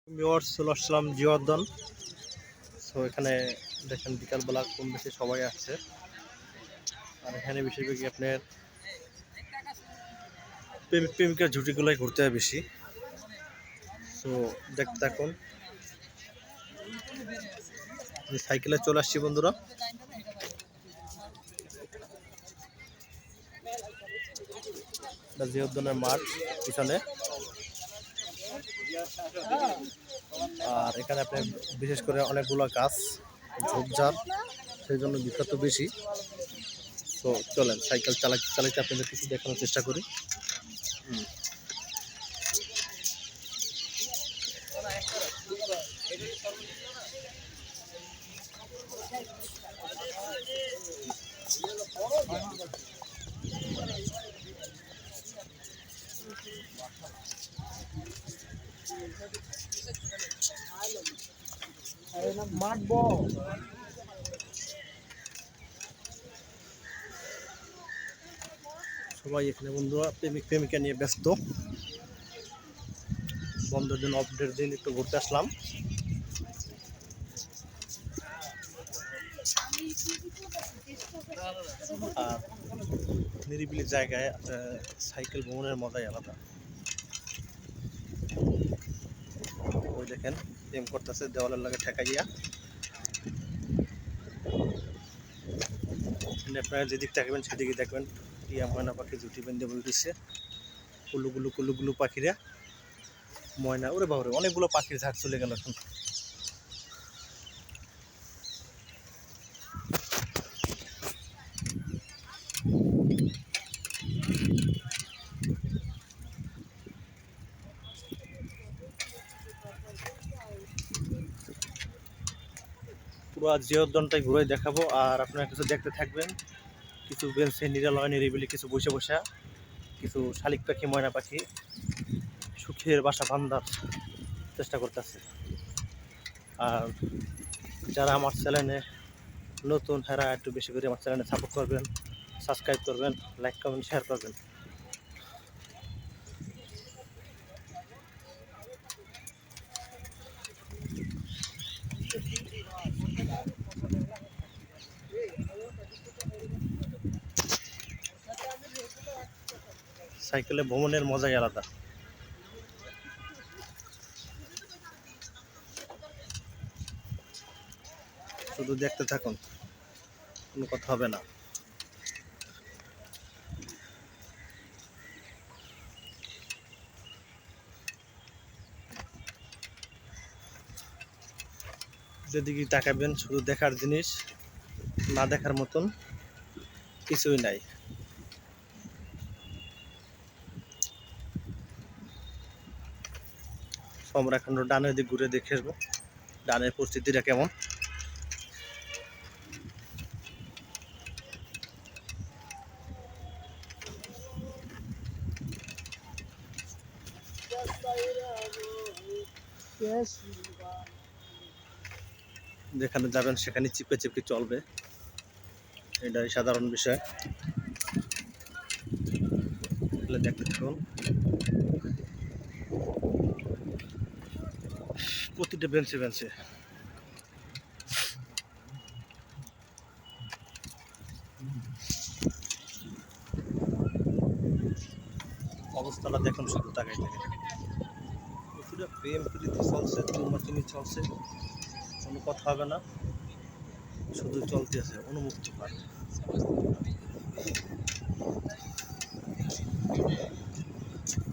Viewers চলে আসলাম জিওদ্দান। So এখানে দেখেন বিকালবেলা কম বেশি সবাই আসছে, আর এখানে বেশিরভাগই আপনার প্রেমিক প্রেমিকার ঝুটিগুলোই ঘুরতে হয় বেশি। সো দেখতে থাকুন। আমি সাইকেলে চলে আসছি বন্ধুরা। জিওদ্দানের মাঠ পিছনে, আর এখানে আপনার বিশেষ করে অনেকগুলো গাছ ঝোপঝাড়, সেই জন্য বিখ্যাত বেশি। তো চলেন সাইকেল চালাতে চালাতে আপনাদের কিছু দেখানোর চেষ্টা করি। সবাই এখানে বন্ধুরা প্রেমিক প্রেমিকা নিয়ে ব্যস্ত। বন্ধের দিন, অফডের দিন একটু ঘুরতে আসলাম। আর নিরিবিলি জায়গায় সাইকেল ভ্রমণের মজাই আলাদা। ওই দেখেন প্রেম করতেছে দেওয়ালের লাগে ঠেকাইয়া। আপনারা যেদিক থাকবেন সেদিকে দেখবেন টিয়া ময়না পাখি জুটি বেঁধে বলতেছে। কুলুগুলু কুলুগুলু পাখিরা, ময়না, ওরে বাবরে অনেকগুলো পাখির ঝাঁক চলে গেল এখন। পুরো জিওদ্দানটাই ঘুরে দেখাবো, আর আপনারা কিছু দেখতে থাকবেন। কিছু বেঞ্চে নিরালয় নিরিবিলি কিছু বসে বসে কিছু শালিক পাখি ময়না পাখি সুখের বাসা বান্ধার চেষ্টা করতেছে। আর যারা আমার চ্যানেলে নতুন, হেরা একটু বেশি করে আমার চ্যানেলে সাপোর্ট করবেন, সাবস্ক্রাইব করবেন, লাইক কমেন্ট শেয়ার করবেন। সাইকেলে ভ্রমণের মজাই আলাদা। শুধু দেখতে থাকুন, কোনো কথা হবে না। যেদিকে তাকাবেন শুধু দেখার জিনিস, না দেখার মতন কিছুই নাই। আমরা এখন ডানের দিক ঘুরে দেখে আসবো ডানের পরিস্থিতিটা কেমন। যেখানে যাবেন সেখানে চিপে চিপে চলবে, এটাই সাধারণ বিষয়। দেখতে থাকুন, প্রতিটা বেঞ্চে বেঞ্চে অবস্থাটা দেখুন, শুধু তাকাই থাকে। প্রতিটা প্রেম প্রীতি চলছে, চুমাচুমি চলছে, কোনো কথা হবে না, শুধু চলতে আছে উন্মুক্ত পার্ক।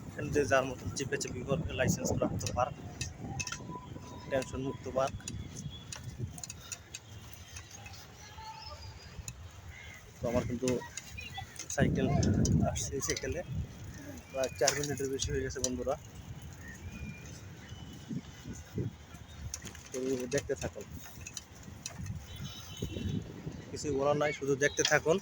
এখানে যে যার মতন চেপে চেপে করবে, লাইসেন্স প্রাপ্ত পার্ক, টেনশন মুক্ত পার্ক। তো আমার কিন্তু সাইকেল আসছে, সাইকেলে প্রায় 4 মিনিটের বেশি হয়ে গেছে বন্ধুরা। তো দেখতে থাকুন, কিছুই বলার নাই, শুধু দেখতে থাকুন।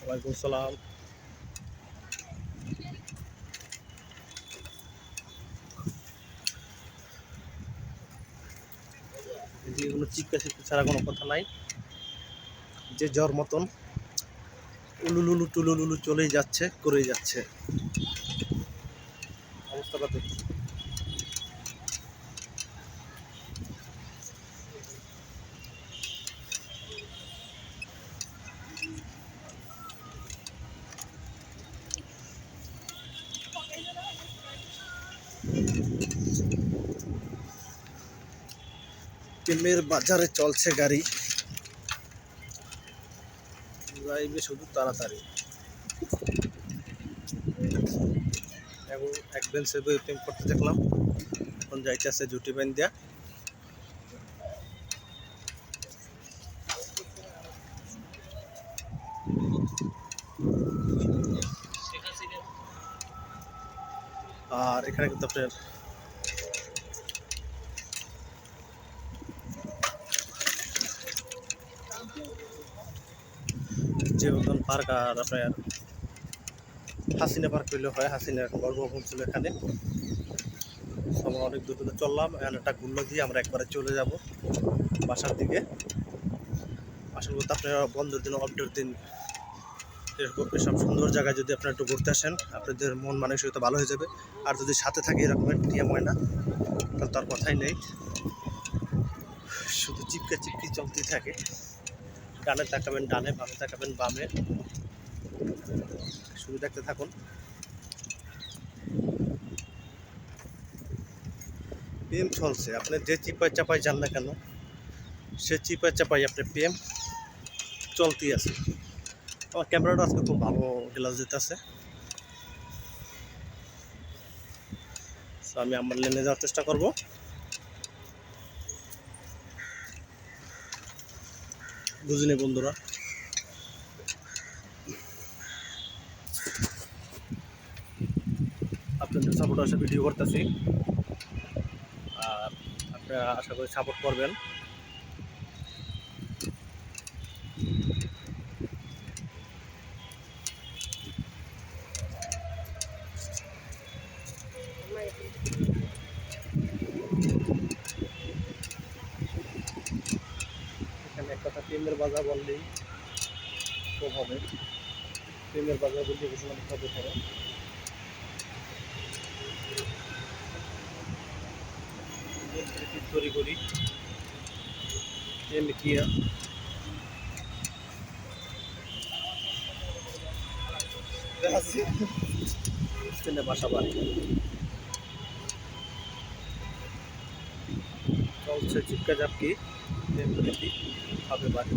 ওয়ালাইকুম সালাম। এদিকে কোনো চিৎকার চিৎকার ছাড়া কোনো কথা নাই, যে জ্বর মতন উলুলুলু টুলুলুলু চলেই যাচ্ছে, করেই যাচ্ছে। অবস্থাটা দেখি। প্রেমের বাজারে চলছে গাড়ি, যাইবে শুধু তাড়াতাড়ি। এবং এক বেঞ্চে বই প্রেম করতে দেখলাম, এখন যাইতেছে জুটি বেন দিয়া। আর এখানে কিন্তু আপনার জীবন পার্ক আর আপনার হাসিনা পার্ক হইলে হয়, হাসিনার গর্ভবন ছিল এখানে। আমরা অনেক দূর দূরে চললাম, এখানে একটা ঘুরলো দিয়ে আমরা একবারে চলে যাব বাসার দিকে। আসলে বলতে আপনারা বন্ধের দিন, অফডের দিন এরকম এসব সুন্দর জায়গায় যদি আপনারা একটু ঘুরতে আসেন, আপনাদের মন মানসিকতা ভালো হয়ে যাবে। আর যদি সাথে থাকে এরকমের টিয়া ময়না, তাহলে তার কথাই নেই, শুধু চিপকা চিপকি চলতেই থাকে। ডানে তাকাবেন ডানে, বামে তাকাবেন বামে, শুধু দেখতে থাকুন। প্রেম চলছে, আপনি যে চিপায় চাপায় যান না কেন, সে চিপায় চাপাই আপনার প্রেম চলতেই আছে। আমার ক্যামেরাটা আজকে খুব ভালো গ্লাস দিতেছে, আমি আমার লেনে যাওয়ার চেষ্টা করব। বুঝিনি বন্ধুরা, আপনাদের সাপোর্ট আসে ভিডিও করতেছি, আর আপনারা আশা করি সাপোর্ট করবেন। এখানে এক কথা প্রেমের বাজার বললেই খুব হবে, প্রেমের বাজার বলতে ঘোষণা করতে হবে। তৈরি করি কিয়া বাসা বাড়ি চলছে চিপকা চাপকি, হবে বাড়ি।